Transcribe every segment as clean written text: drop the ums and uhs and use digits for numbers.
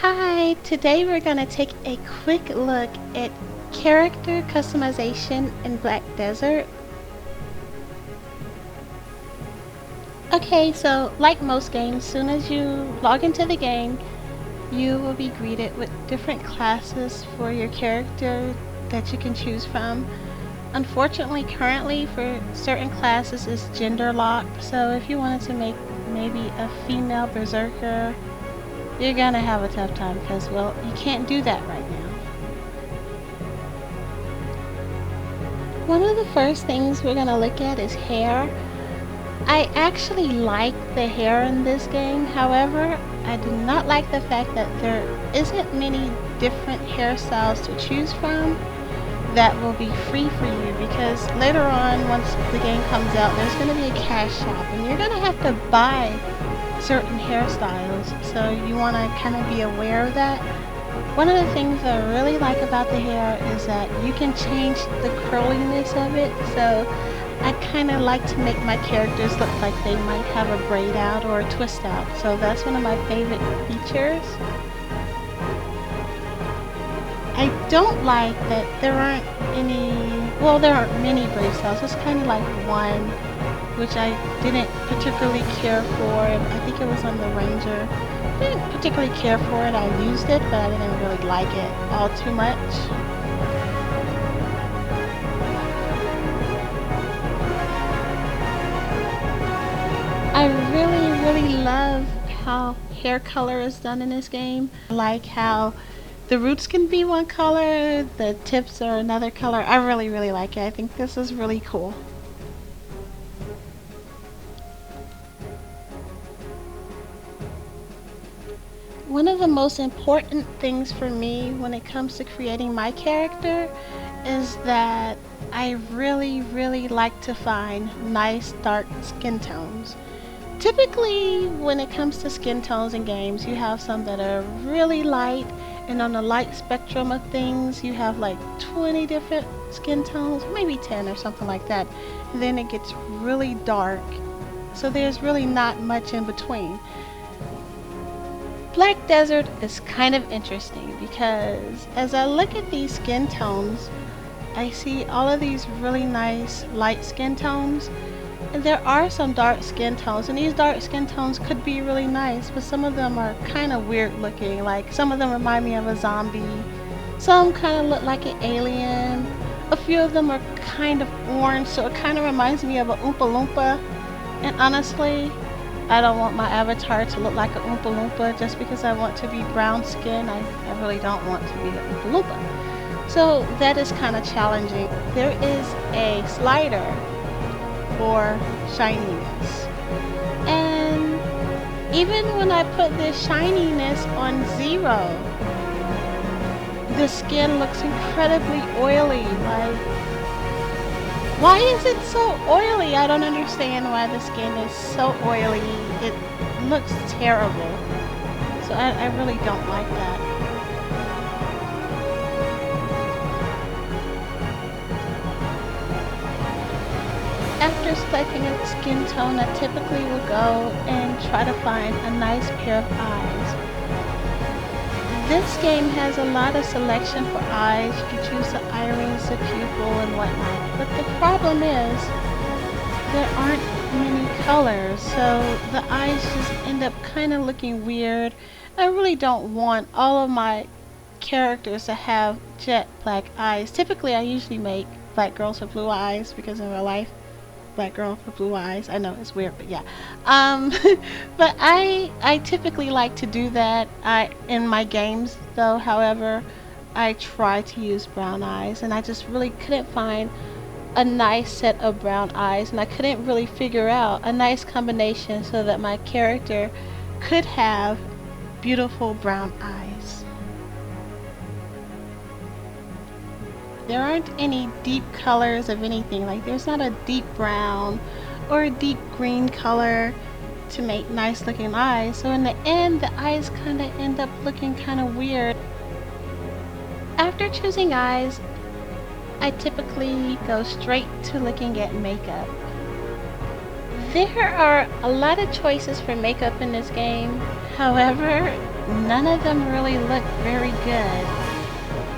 Hi, today we're going to take a quick look at character customization in Black Desert. Okay, so like most games, soon as you log into the game, you will be greeted with different classes for your character that you can choose from. Unfortunately, currently for certain classes it's gender locked, so if you wanted to make maybe a female berserker, you're gonna have a tough time because, well, you can't do that right now. One of the first things we're gonna look at is hair. I actually like the hair in this game, however, I do not like the fact that there isn't many different hairstyles to choose from that will be free for you, because later on, once the game comes out, there's going to be a cash shop and you're going to have to buy certain hairstyles, so you want to kind of be aware of that. One of the things I really like about the hair is that you can change the curliness of it, so I kind of like to make my characters look like they might have a braid out or a twist out, so that's one of my favorite features. I don't like that there aren't there aren't many braid styles, it's kind of like one, which I didn't particularly care for. I think it was on the Ranger. I didn't particularly care for it, I used it, but I didn't really like it all too much. I really love how hair color is done in this game. I like how the roots can be one color, the tips are another color. I really like it. I think this is really cool. One of the most important things for me when it comes to creating my character is that I really like to find nice dark skin tones. Typically, when it comes to skin tones in games, you have some that are really light, and on the light spectrum of things, you have like 20 different skin tones, maybe 10 or something like that. And then it gets really dark, so there's really not much in between. Black Desert is kind of interesting because as I look at these skin tones, I see all of these really nice light skin tones. And there are some dark skin tones, and these dark skin tones could be really nice, but some of them are kind of weird looking. Like, some of them remind me of a zombie, some kind of look like an alien, a few of them are kind of orange, so it kind of reminds me of a Oompa Loompa. And honestly, I don't want my avatar to look like a Oompa Loompa just because I want to be brown skin. I really don't want to be an Oompa Loompa. So that is kind of challenging. There is a slider for shininess, and even when I put this shininess on 0, the skin looks incredibly oily. Like, why is it so oily? I don't understand why the skin is so oily. It looks terrible, so I really don't like that. After selecting a skin tone, I typically will go and try to find a nice pair of eyes. This game has a lot of selection for eyes. You can choose the iris, the pupil, and whatnot. But the problem is, there aren't many colors, so the eyes just end up kind of looking weird. I really don't want all of my characters to have jet black eyes. Typically, I usually make black girls with blue eyes because in real life, black girl with blue eyes. I know it's weird, but yeah. But I typically like to do that. In my games though, however, I try to use brown eyes, and I just really couldn't find a nice set of brown eyes, and I couldn't really figure out a nice combination so that my character could have beautiful brown eyes. There aren't any deep colors of anything. Like, there's not a deep brown or a deep green color to make nice looking eyes, so in the end the eyes kind of end up looking kind of weird. After choosing eyes, I typically go straight to looking at makeup. There are a lot of choices for makeup in this game. However, none of them really look very good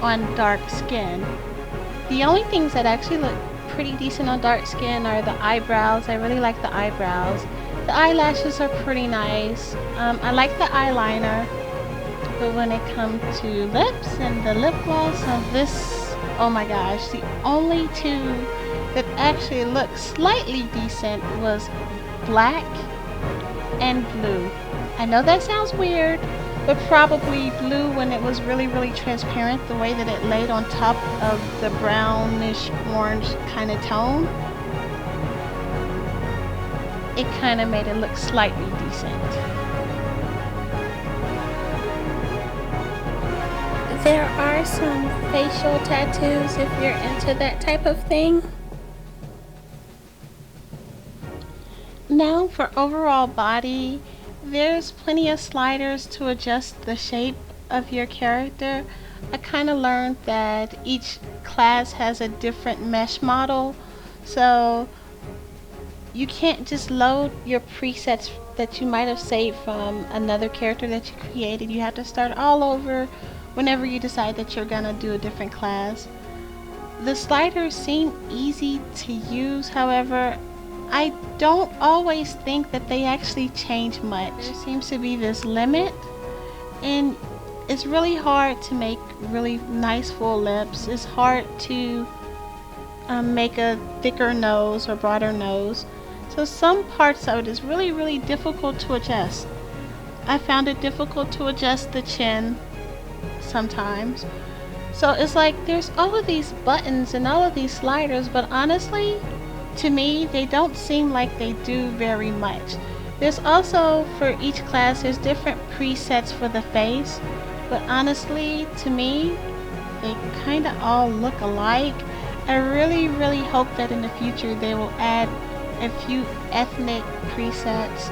on dark skin. The only things that actually look pretty decent on dark skin are the eyebrows. I really like the eyebrows. The eyelashes are pretty nice. I like the eyeliner. But when it comes to lips and the lip gloss of this, oh my gosh, the only two that actually looked slightly decent was black and blue. I know that sounds weird, but probably blue when it was really, really transparent, the way that it laid on top of the brownish orange kind of tone. It kind of made it look slightly decent. There are some facial tattoos if you're into that type of thing. Now for overall body, there's plenty of sliders to adjust the shape of your character. I kind of learned that each class has a different mesh model, so you can't just load your presets that you might have saved from another character that you created. You have to start all over whenever you decide that you're gonna do a different class. The sliders seem easy to use, however, I don't always think that they actually change much. There seems to be this limit, and it's really hard to make really nice full lips. It's hard to make a thicker nose or broader nose. So some parts of it is really, really difficult to adjust. I found it difficult to adjust the chin sometimes. So it's like there's all of these buttons and all of these sliders, but honestly, to me, they don't seem like they do very much. There's also, for each class, there's different presets for the face, but honestly, to me, they kind of all look alike. I really, really hope that in the future they will add a few ethnic presets.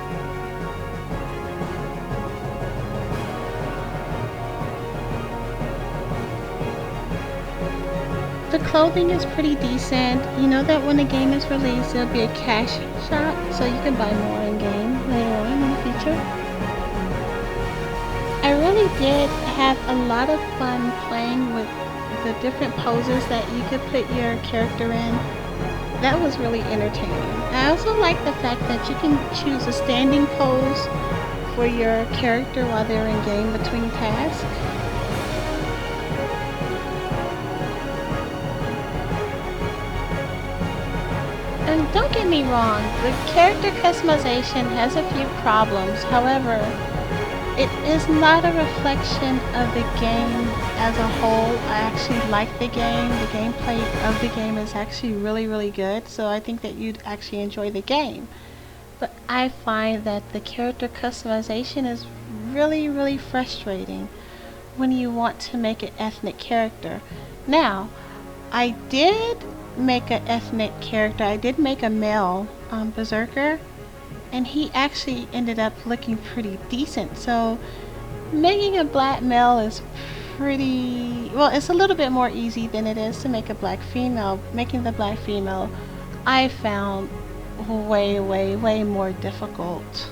The clothing is pretty decent. You know that when the game is released, there'll be a cash shop, so you can buy more in game later on in the future. I really did have a lot of fun playing with the different poses that you could put your character in. That was really entertaining. I also like the fact that you can choose a standing pose for your character while they're in game between tasks. And don't get me wrong, the character customization has a few problems. However, it is not a reflection of the game as a whole. I actually like the game. The gameplay of the game is actually really, really good. So I think that you'd actually enjoy the game. But I find that the character customization is really, really frustrating when you want to make an ethnic character. Now, I did make an ethnic character. I did make a male berserker, and he actually ended up looking pretty decent. So making a black male is pretty, well, it's a little bit more easy than it is to make a black female. Making the black female, I found way, way, way more difficult.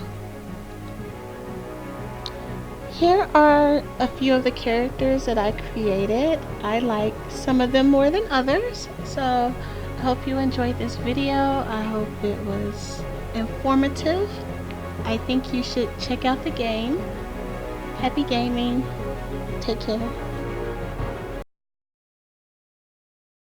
Here are a few of the characters that I created. I like some of them more than others, so I hope you enjoyed this video. I hope it was informative. I think you should check out the game. Happy gaming. Take care.